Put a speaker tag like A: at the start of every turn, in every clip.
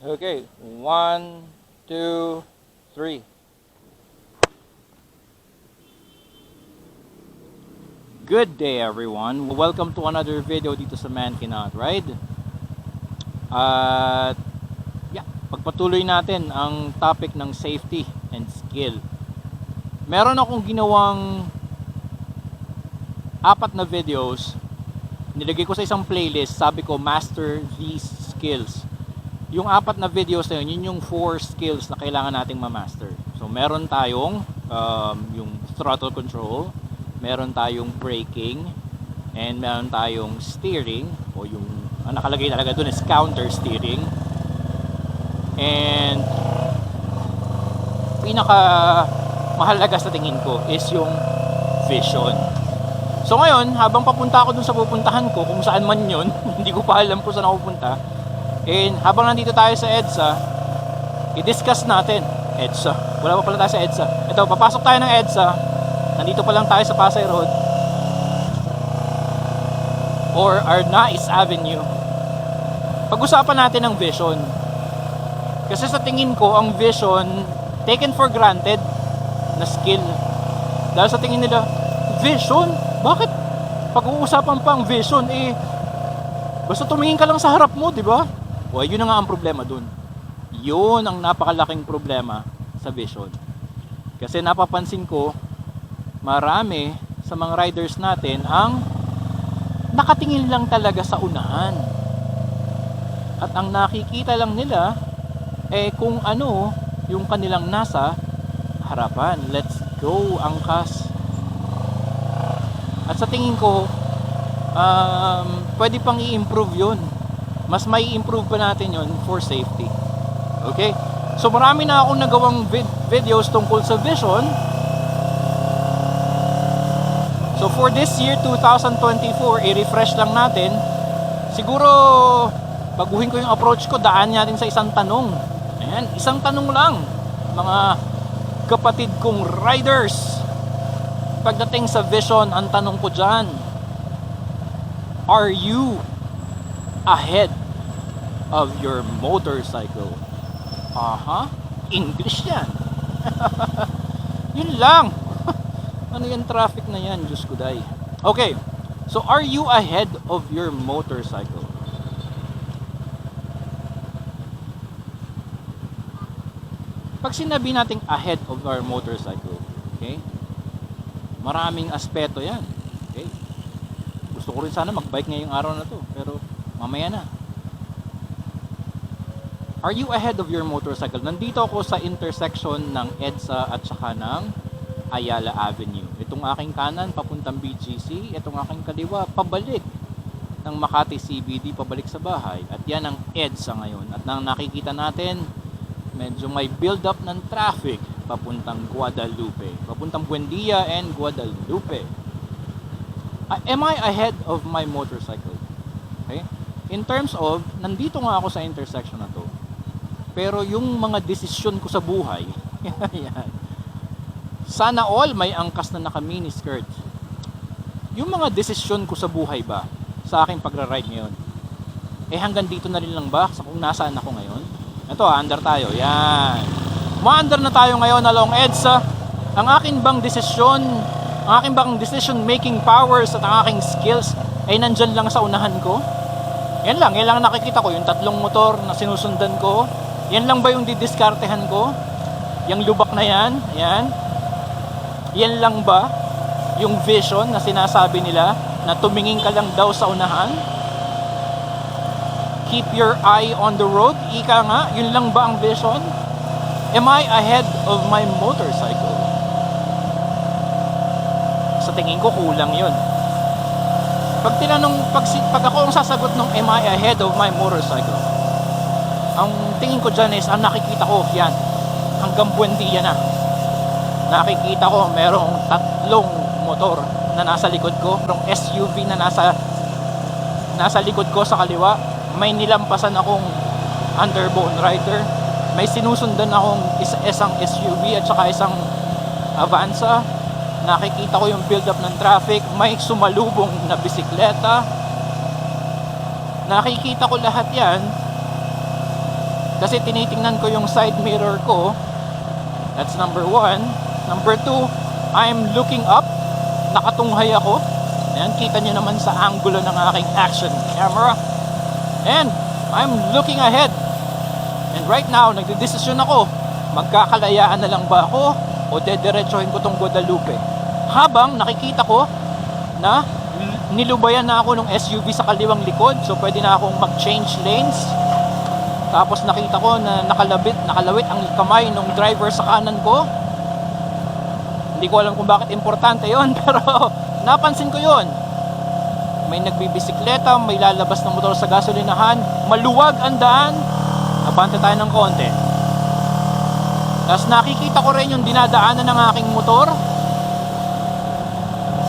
A: Okay, 1, 2, 3. Good day everyone. Welcome to another video dito sa Man Cannot Ride. At pagpatuloy natin ang topic ng safety and skill. Meron akong ginawang 4 na videos. Nilagay ko sa isang playlist, sabi ko master these skills. Yung 4 na videos na yun yung 4 skills na kailangan nating ma-master. So meron tayong yung throttle control, meron tayong braking, and meron tayong steering, o yung nakalagay talaga dun is counter steering. And pinaka mahalaga sa tingin ko is yung vision. So ngayon, habang papunta ako dun sa pupuntahan ko, kung saan man yun, hindi ko pa alam kung saan ako pupunta. And habang nandito tayo sa EDSA, i-discuss natin EDSA. Wala pa pala tayo sa EDSA. Ito, papasok tayo ng EDSA. Nandito pa lang tayo sa Pasay Road or Arnaiz Avenue. Pag-usapan natin ang vision. Kasi sa tingin ko, ang vision taken for granted na skill. Dahil sa tingin nila, vision? Bakit pag-uusapan pa ang vision? Basta tumingin ka lang sa harap mo, di ba? Well, yun na nga ang problema dun. Yun ang napakalaking problema sa vision. Kasi napapansin ko, marami sa mga riders natin ang nakatingin lang talaga sa unahan. At ang nakikita lang nila, kung ano yung kanilang nasa harapan. Let's go, angkas. At sa tingin ko, pwede pang i-improve yun. Mas may improve pa natin yun for safety. Okay? So marami na akong nagawang videos tungkol sa vision. So for this year 2024, i-refresh lang natin. Siguro baguhin ko yung approach ko, daan natin sa isang tanong. Ayan, isang tanong lang, mga kapatid kong riders. Pagdating sa vision, ang tanong ko dyan, are you ahead of your motorcycle? English yan. Yun lang. Ano yung traffic na yan, Diyos ko day. Okay, so are you ahead of your motorcycle? Pag sinabi nating ahead of our motorcycle, okay, maraming aspeto yan. Okay, gusto ko rin sana magbike ngayong araw na to, pero mamaya na. Are you ahead of your motorcycle? Nandito ako sa intersection ng EDSA at saka ng Ayala Avenue. Itong aking kanan papuntang BGC, itong aking kaliwa pabalik ng Makati CBD pabalik sa bahay. At yan ang EDSA ngayon. At nang nakikita natin, medyo may build up ng traffic papuntang Guadalupe, papuntang Buendia and Guadalupe. Am I ahead of my motorcycle? Okay? In terms of, nandito nga ako sa intersection na to, pero yung mga desisyon ko sa buhay, yan, sana all may angkas na naka mini skirt. Yung mga desisyon ko sa buhay ba, sa aking pagra-ride ngayon, hanggang dito na rin lang ba sa kung nasaan ako ngayon? Ito, under tayo, yan. Ma-under na tayo ngayon along EDSA. Ang aking bang desisyon, ang aking bang decision making powers at ang aking skills ay nandyan lang sa unahan ko? Yan lang nakikita ko, yung 3 motor na sinusundan ko. Yan lang ba yung didiskartehan ko? Yung lubak na yan, yan. Yan lang ba yung vision na sinasabi nila na tumingin ka lang daw sa unahan? Keep your eye on the road, ika nga, yun lang ba ang vision? Am I ahead of my motorcycle? Sa tingin ko kulang yun. Pag ako ang sasagot ng am I ahead of my motorcycle, ang tingin ko dyan is, ang nakikita ko, yan, hanggang Buendia na. Nakikita ko, merong 3 motor na nasa likod ko, merong SUV na nasa likod ko sa kaliwa, may nilampasan akong underbone rider, may sinusundan akong isang SUV at saka isang Avanza. Nakikita ko yung build up ng traffic, may sumalubong na bisikleta. Nakikita ko lahat yan. Kasi tinitingnan ko yung side mirror ko. That's number one. Number two, I'm looking up. Nakatunghay ako. Ayan, kita nyo naman sa angulo ng aking action camera. And I'm looking ahead. And right now, nagdedesisyon ako. Magkakalayaan na lang ba ako o dediretsohin ko tong Guadalupe? Habang nakikita ko na nilubayan na ako ng SUV sa kaliwang likod, so pwede na akong mag-change lanes. Tapos nakita ko na nakalawit ang kamay ng driver sa kanan ko. Hindi ko alam kung bakit importante yon, pero napansin ko yon. May nagbibisikleta, may lalabas ng motor sa gasolinahan, maluwag ang daan, abante tayo ng konti. Tapos nakikita ko rin yung dinadaanan ng aking motor.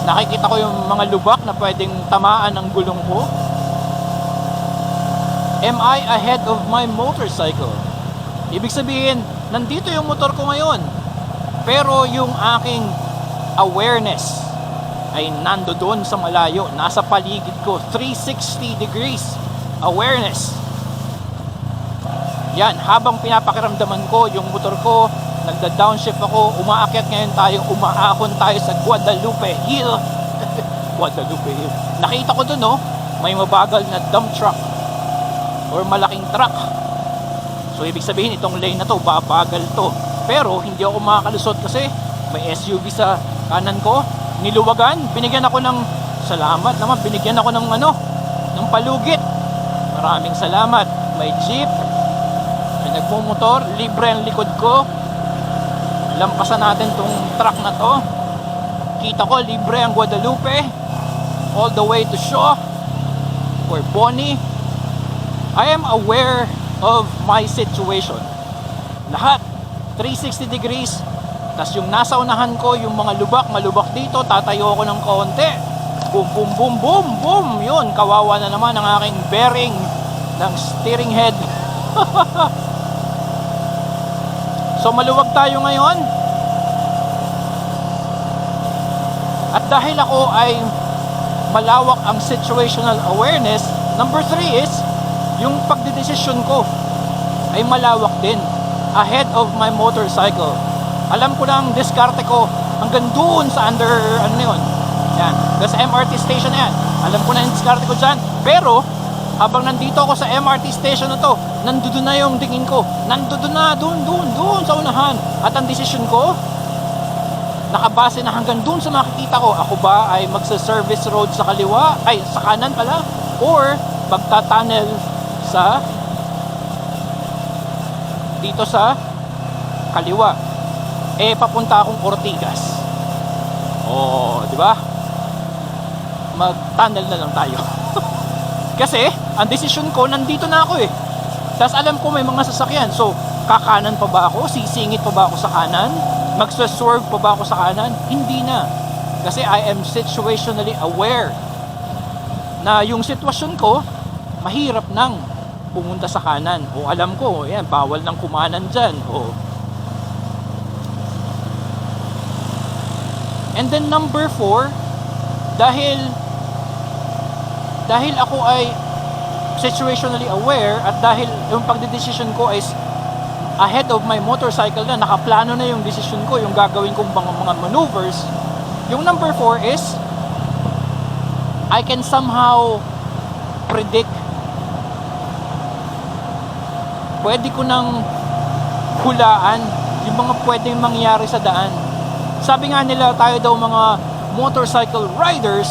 A: Nakikita ko yung mga lubak na pwedeng tamaan ng gulong ko. Am I ahead of my motorcycle? Ibig sabihin, nandito yung motor ko ngayon. Pero yung aking awareness ay nando doon sa malayo. Nasa paligid ko. 360 degrees awareness. Yan, habang pinapakiramdaman ko yung motor ko, nagda-downshift ako, umaakyat ngayon tayo, umaakon tayo sa Guadalupe Hill. Guadalupe Hill. Nakita ko doon, no, may mabagal na dump truck or malaking truck. So ibig sabihin itong lane na to, babagal to. Pero hindi ako makakalusot kasi may SUV sa kanan ko. Niluwagan, binigyan ako ng salamat naman, binigyan ako ng ng palugit. Maraming salamat. May jeep, may nagmumotor, libre ang likod ko. Lampasan natin tong truck na to. Kita ko libre ang Guadalupe all the way to Shaw or Bonnie. I am aware of my situation. Lahat 360 degrees. Tas yung nasa unahan ko, yung mga malubak dito, tatayo ako ng konti. Boom, boom, boom, boom, boom. Yun, kawawa na naman ang aking bearing ng steering head. So maluwag tayo ngayon. At dahil ako ay malawak ang situational awareness, number 3 is yung pagdedesisyon ko ay malawak din. Ahead of my motorcycle. Alam ko na ang diskarte ko hanggang doon sa yan, sa MRT station na yan. Alam ko na yung diskarte ko dyan. Pero habang nandito ako sa MRT station na to, nandoon na yung tingin ko. Nandoon na, doon sa unahan. At ang desisyon ko, nakabase na hanggang doon sa makikita ko. Ako ba ay magsa-service road sa kaliwa, sa kanan pala, or magta-tunnel dito sa kaliwa. Papunta akong Ortigas. Di ba? Mag-tunnel na lang tayo. Kasi ang desisyon ko, nandito na ako Tapos alam ko may mga sasakyan. So, kakanan pa ba ako? Sisingit pa ba ako sa kanan? Magsa-swerve pa ba ako sa kanan? Hindi na. Kasi I am situationally aware na yung sitwasyon ko, mahirap nang pumunta sa kanan. O alam ko, yan, bawal nang kumanan dyan. And then number 4, dahil ako ay situationally aware at dahil yung pagdedesisyon ko is ahead of my motorcycle na, nakaplano na yung desisyon ko, yung gagawin kong mga maneuvers. Yung number 4 is I can somehow predict. Pwede ko nang hulaan yung mga pwedeng mangyari sa daan. Sabi nga nila, tayo daw mga motorcycle riders,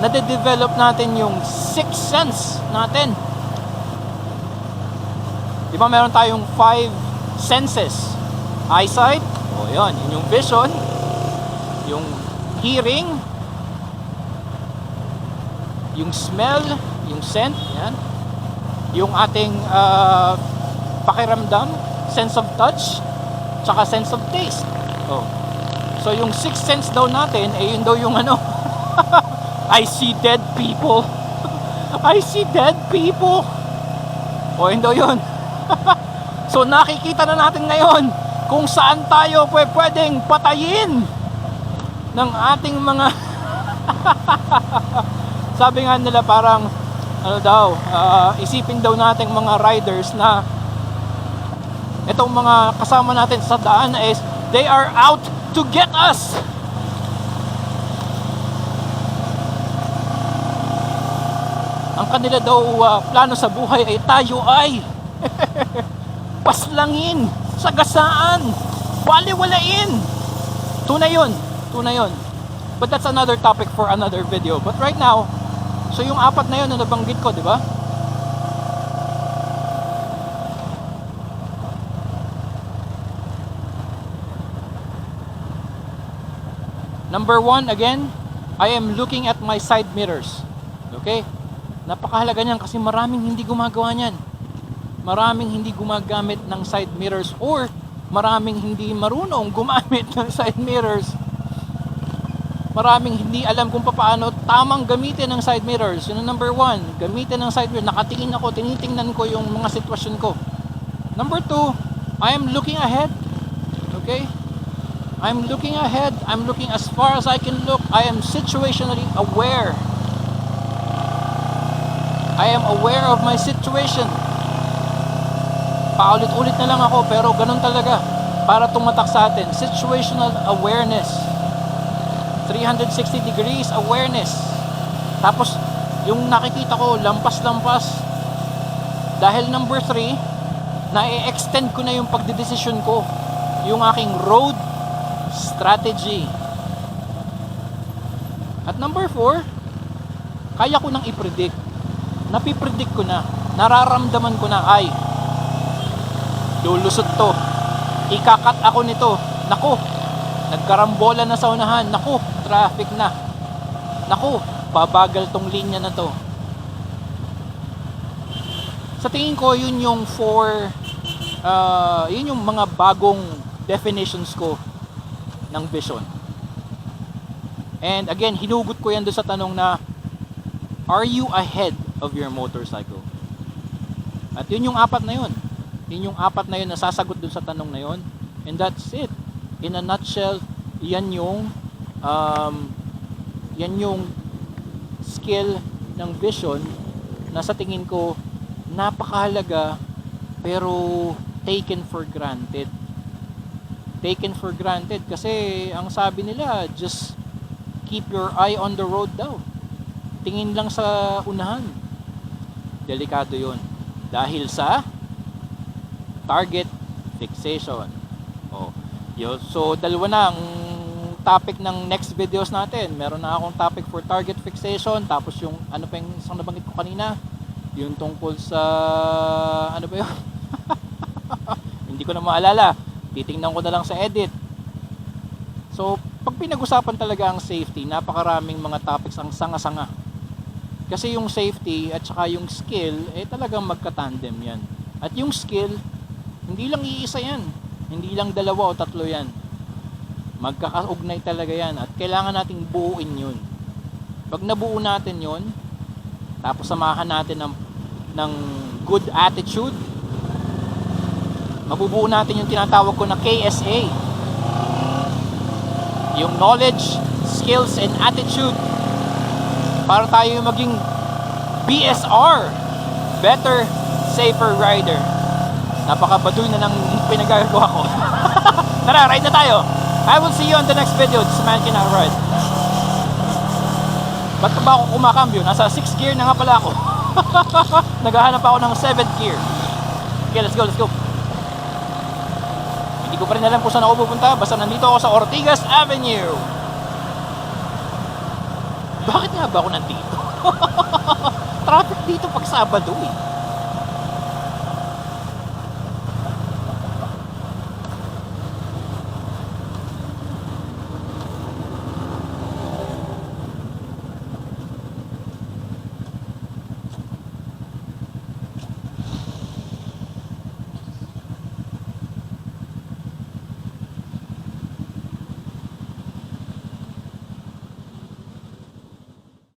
A: nade-develop natin yung sixth sense natin. Di ba meron tayong 5 senses? Eyesight, yun yung vision, yung hearing, yung smell, yung scent, yan. Yung ating pakiramdam, sense of touch, tsaka sense of taste. So yung sixth sense daw natin, yun daw yung I see dead people. I see dead people. Yun daw yun. So nakikita na natin ngayon kung saan tayo pwedeng patayin ng ating mga sabi nga nila parang isipin daw natin mga riders na Itong mga kasama natin sa daan is they are out to get us. Ang kanila daw plano sa buhay ay tayo ay paslangin, sagasaan, baliwalain. Tunay yun. But that's another topic for another video. But right now, so yung apat na yun na nabanggit ko, di ba? Number one, again, I am looking at my side mirrors. Okay? Napakahalaga niyan kasi maraming hindi gumagawa niyan. Maraming hindi gumagamit ng side mirrors or maraming hindi marunong gumamit ng side mirrors. Maraming hindi alam kung paano tamang gamitin ng side mirrors. Yun ang number one, gamitin ng side mirror. Nakatingin ako, tinitingnan ko yung mga sitwasyon ko. Number two, I am looking ahead. Okay? I'm looking ahead. I'm looking as far as I can look. I am situationally aware. I am aware of my situation. Paulit-ulit na lang ako pero ganun talaga para tumatak sa atin. Situational awareness. 360 degrees awareness. Tapos yung nakikita ko lampas-lampas. Dahil number 3, na-extend ko na yung pagdedesisyon ko. Yung aking road strategy. At number 4, kaya ko nang i-predict. Napipredict ko na. Nararamdaman ko na ay lulusot to. Ikakat ako nito. Naku, nagkarambola na sa unahan. Naku, traffic na. Naku, babagal tong linya na to. Sa tingin ko, yun yung yun yung mga bagong definitions ko ng vision. And again, hinugot ko yan doon sa tanong na, are you ahead of your motorcycle? At yun yung apat na yun. Yun yung apat na yun na sasagot doon sa tanong na yun. And that's it. In a nutshell, yan yung skill ng vision na sa tingin ko napakahalaga pero taken for granted. Taken for granted kasi ang sabi nila, just keep your eye on the road daw. Tingin lang sa unahan. Delikado yun. Dahil sa target fixation. Oh, yun. So, dalawa na ang topic ng next videos natin. Meron na akong topic for target fixation. Tapos yung, ano pa yung isang nabanggit ko kanina? Yung tungkol sa, ano ba yun? Hindi ko na maalala. Titingnan ko na lang sa edit. So, pag pinag-usapan talaga ang safety, napakaraming mga topics ang sanga-sanga. Kasi yung safety at saka yung skill, talagang magka-tandem yan. At yung skill, hindi lang iisa yan. Hindi lang 2 o 3 yan. Magkakaugnay talaga yan. At kailangan nating buuin yun. Pag nabuo natin yun, tapos samahan natin ng good attitude, mabubuo natin yung tinatawag ko na KSA. Yung knowledge, skills, and attitude para tayo maging BSR, Better, Safer Rider. Napakabaduy na ng pinagagawa ko. Tara, ride na tayo. I will see you on the next video. This is Man Can Ride. Ba't ba ako kumakambyo? Nasa 6th gear na nga pala ako. Naghahanap ako ng 7th gear. Okay, let's go. Hindi ko pa rin alam kung saan ako pupunta. Basta nandito ako sa Ortigas Avenue. Bakit nga ba ako nandito? Traffic dito pag Sabado eh.